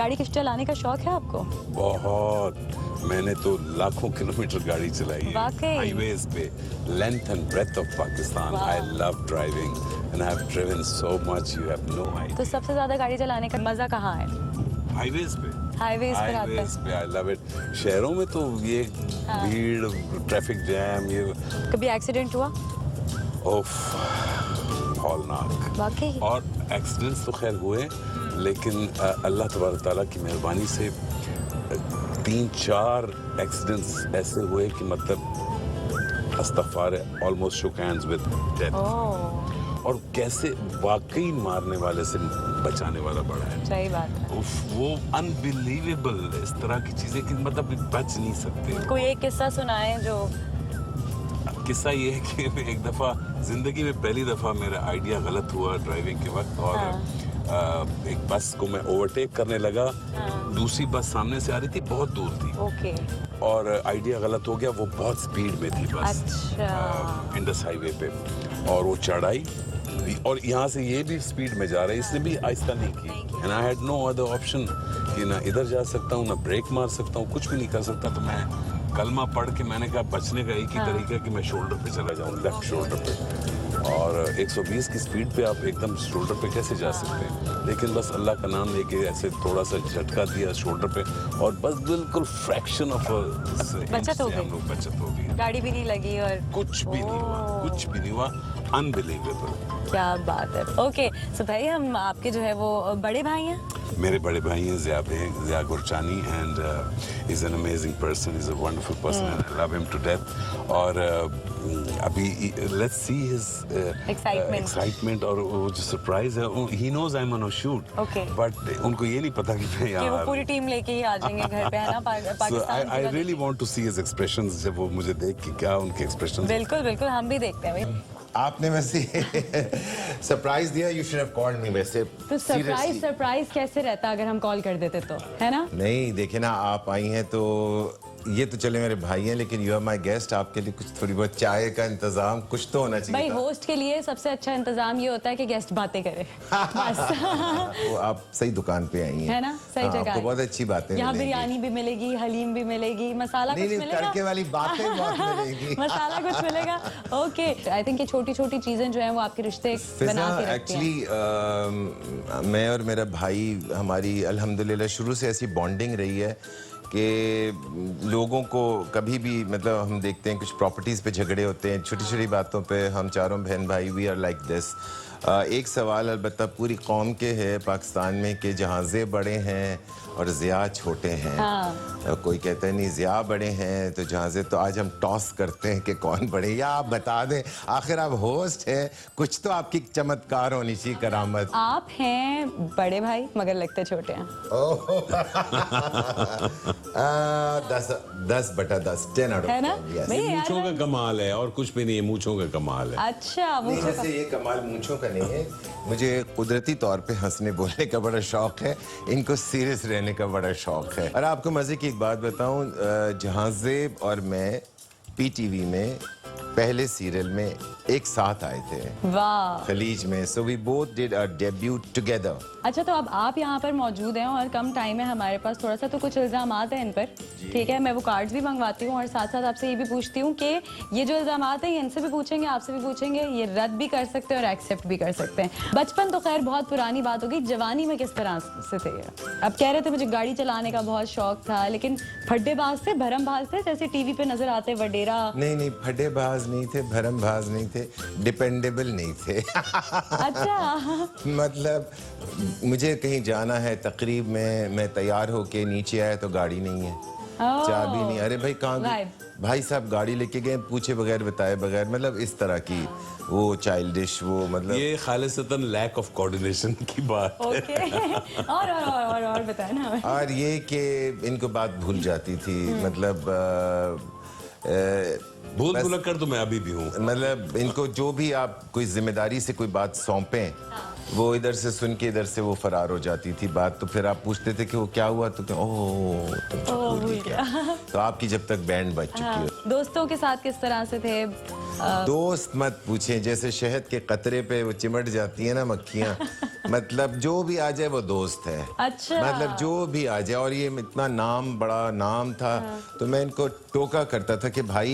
गाड़ी किस चलाने का शौक है आपको? बहुत। मैंने तो लाखों किलोमीटर गाड़ी चलाई है वाकई? हाईवेज पे, length and breadth of Pakistan. I love driving and I have driven so much, you have no idea. तो सबसे ज्यादा गाड़ी चलाने का मजा कहाँ है? हाईवेज पे। हाईवेज पे आते हाईवेज हैं। पे आई लव इट। शहरों में तो ये भीड़, ट्रैफिक जैम, ये कभी एक्सीडेंट हुआ? ओफ, हौलनाक। वाकई? और एक्सीडेंट्स तो खैर हुए, लेकिन अल्लाह तबारक ताला की मेहरबानी से 3-4 एक्सीडेंट्स ऐसे हुए कि मतलब अस्तगफार, almost shook hands with death. और कैसे वाकई मारने वाले से बचाने वाला बड़ा है। सही बात है। उफ, वो अनबिलीवेबल, इस तरह की चीजें कि मतलब बच नहीं सकते। कोई एक किस्सा सुनाए जो। किस्सा ये है कि एक दफ़ा ज़िंदगी में पहली दफ़ा मेरा आइडिया गलत हुआ ड्राइविंग के वक्त, और एक बस को मैं ओवरटेक करने लगा। दूसरी बस सामने से आ रही थी, बहुत दूर थी। ओके। और आइडिया गलत हो गया, वो बहुत स्पीड में थी बस। अच्छा। इंडस हाईवे पे, और वो चढ़ाई, और यहाँ से ये भी स्पीड में जा रहा है, इसने भी आहिस्ता नहीं की। And I had no other option कि ना इधर जा सकता हूँ, ना ब्रेक मार सकता हूँ, कुछ भी नहीं कर सकता। तो मैं कलमा पढ़ के मैंने कहा बचने का एक ही तरीका कि मैं शोल्डर पे चला जाऊँ, लेफ्ट शोल्डर पे। और 120 की स्पीड पे आप एकदम शोल्डर पे कैसे जा सकते हैं? लेकिन बस अल्लाह का नाम लेके ऐसे थोड़ा सा झटका दिया शोल्डर पे, और बस बिल्कुल फ्रैक्शन ऑफ बचत हो गई। हम लोग बचत हो गई। गाड़ी भी नहीं लगी और कुछ भी नहीं हुआ, कुछ भी नहीं हुआ। अनबिलीवेबल। क्या बात है। ओके, सो भाई हम आपके जो है वो बड़े भाई हैं? मेरे बड़े भाई हैं Zia Gurchani, and is an amazing person, is a wonderful person, and I love him to death. और अभी लेट्स सी हिज एक्साइटमेंट, और वो जो सरप्राइज है, he knows I am on a shoot, but उनको ये नहीं पता कि मैं यहाँ, वो पूरी टीम लेके ही आ जाएंगे घर पे, है ना? Pakistan. I really want to see his expressions, जब वो मुझे देख के क्या उनके एक्सप्रेशंस। बिल्कुल बिल्कुल, हम भी देखते हैं भाई। आपने वैसे सरप्राइज दिया, you should have called me. वैसे तो सरप्राइज कैसे रहता अगर हम कॉल कर देते तो, है ना? नहीं, देखे ना, आप आई हैं तो ये तो चले मेरे भाई हैं, लेकिन यू आर माय गेस्ट, आपके लिए कुछ थोड़ी बहुत चाय का इंतजाम कुछ तो होना चाहिए। भाई होस्ट के लिए सबसे अच्छा इंतजाम ये होता है कि गेस्ट बातें करे। बस। वो आप सही दुकान पे आई हैं, है ना? सही जगह। आपको बहुत अच्छी बातें यहाँ बिरयानी भी मिलेगी, हलीम भी मिलेगी, मसाला कुछ मिलेगा, तड़के वाली बातें बहुत मिलेगी। मसाला कुछ मिलेगा। ओके, आई थिंक ये छोटी छोटी चीजें जो हैं वो आपके रिश्ते बना के रखती हैं। एक्चुअली मैं और मेरा भाई, हमारी अल्हम्दुलिल्लाह शुरू से ऐसी बॉन्डिंग रही है कि लोगों को कभी भी, मतलब हम देखते हैं कुछ प्रॉपर्टीज़ पे झगड़े होते हैं, छोटी छोटी बातों पे हम चारों बहन भाई वी आर लाइक दिस। एक सवाल अलबत्ता पूरी कौम के है पाकिस्तान में कि जहाज़े बड़े हैं और ज़िया छोटे हैं। कोई कहता है नहीं ज़िया बड़े हैं तो जहाज़े, तो आज हम टॉस करते हैं कि कौन बड़े, या आप बता दें, आखिर आप होस्ट है, कुछ तो आपकी चमत्कार होनी चाहिए, करामत। आप हैं बड़े भाई मगर लगते छोटे हैं। 10/10, 10 out of 10, है ना? मूंछों का कमाल है, और कुछ भी नहीं है, मूंछों का कमाल है। अच्छा, वैसे ये कमाल मूंछों का नहीं है, मुझे कुदरती तौर पे हंसने बोलने का बड़ा शौक है, इनको सीरियस रहने का बड़ा शौक है। और आपको मजे की एक बात बताऊं, जहाज़ेब और मैं पीटीवी में पहले सीरियल में एक साथ आए थे। वाह। खलीज में, so we both did our debut together. अच्छा, तो अब आप यहाँ पर मौजूद हैं और कम टाइम है हमारे पास, थोड़ा सा तो कुछ इल्जामात हैं इन पर, ठीक है? मैं वो कार्ड्स भी मंगवाती हूँ और साथ साथ आपसे ये भी पूछती हूँ कि ये जो इल्जामात हैं ये इनसे भी पूछेंगे, आपसे भी पूछेंगे, ये रद्द भी कर सकते हैं और एक्सेप्ट भी कर सकते हैं। बचपन तो खैर बहुत पुरानी बात होगी, जवानी में किस तरह से थे? अब कह रहे थे मुझे गाड़ी चलाने का बहुत शौक था, लेकिन फड्डेबाज थे, भरमबाज थे, जैसे टीवी पे नजर आते वडेरा? नहीं, फड्डेबाज नहीं थे, भरमबाज नहीं थे, डिपेंडेबल नहीं थे। अच्छा। मतलब मुझे कहीं जाना है तकरीब में, मैं तैयार होके नीचे आया तो गाड़ी नहीं है, चाबी नहीं, अरे भाई कहाँ गई? भाई साहब गाड़ी लेके गए पूछे बगैर बताए बगैर, मतलब इस तरह की वो चाइल्डिश, वो मतलब ये खालिसतन लैक ऑफ कोऑर्डिनेशन की बात है। ओके। और बताए ना। और ये कि इनको बात भूल जाती थी, मतलब भूल भुलक्कड़ तो मैं अभी भी हूँ। मतलब इनको जो भी आप कोई जिम्मेदारी से कोई बात सौंपें, वो इधर से सुन के इधर से वो फरार हो जाती थी बात, तो फिर आप पूछते थे कि वो क्या हुआ, तो ओह तुम भूल गया। तो आपकी जब तक बैंड बज चुकी हो। दोस्तों के साथ किस तरह से थे? दोस्त मत पूछें, जैसे शहद के कतरे पे वो चिमट जाती है ना मक्खियाँ, मतलब जो भी आ जाए वो दोस्त है। अच्छा। मतलब जो भी आ जाए, और ये इतना नाम, बड़ा नाम था, तो मैं इनको टोका करता था कि भाई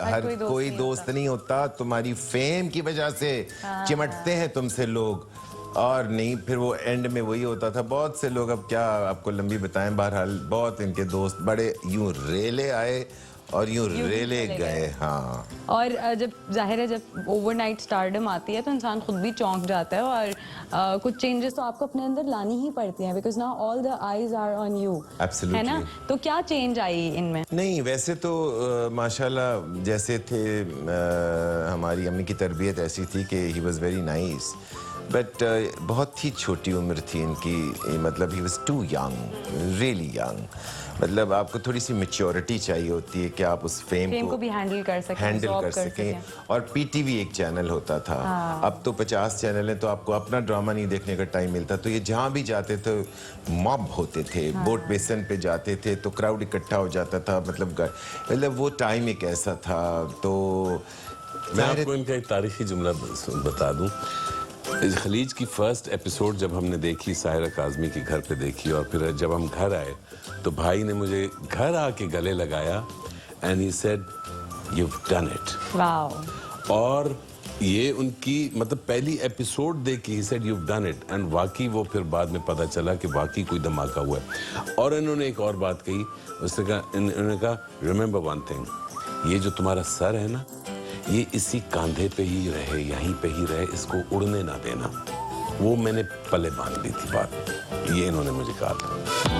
हर कोई दोस्त नहीं होता, तुम्हारी फेम की वजह से चिमटते हैं तुमसे लोग, और नहीं फिर वो एंड में वही होता था। बहुत से लोग, अब क्या आपको लंबी बताएं, बहरहाल बहुत इनके दोस्त बड़े यूं रेले आए और यूं रेले गए। हाँ, और जब जाहिर है जब ओवरनाइट स्टारडम आती है तो इंसान खुद भी चौंक जाता है, और कुछ चेंजेस तो आपको अपने अंदर लानी ही पड़ती हैं, because now all the eyes are on you, है ना? तो क्या चेंज आई इनमें? नहीं वैसे तो माशाल्लाह जैसे थे, हमारी अम्मी की तरबियत ऐसी थी कि he was very nice, but बहुत ही छोटी उम्र थी इनकी, मतलब he was too young, really young. मतलब आपको थोड़ी सी मेच्योरिटी चाहिए होती है कि आप उस फेम को भी हैंडल कर सकें, और पीटीवी एक चैनल होता था। अब तो 50 चैनल हैं, तो आपको अपना ड्रामा नहीं देखने का टाइम मिलता, तो ये जहाँ भी जाते थे मॉब होते थे। बोट बेसन पे जाते थे तो क्राउड इकट्ठा हो जाता था, मतलब वो टाइम एक ऐसा था। तो मैं आपको इनका एक तारीखी जुमला बता दूं। खलीज की फर्स्ट एपिसोड जब हमने देखी, साहिरा काज़मी के घर पे देखी, और फिर जब हम घर आए तो भाई ने मुझे घर आके गले लगाया, and he said you done it. Wow. और ये उनकी मतलब पहली एपिसोड देखी, he said you done it, and वाकई वो फिर बाद में पता चला कि वाकई कोई धमाका हुआ है। और इन्होंने एक और बात कही, उन्होंने कहा रिमेंबर वन थिंग, ये जो तुम्हारा सर है ना, ये इसी कांधे पे ही रहे, यहीं पे ही रहे, इसको उड़ने ना देना। वो मैंने पले बांध ली थी बात, ये इन्होंने मुझे कहा था।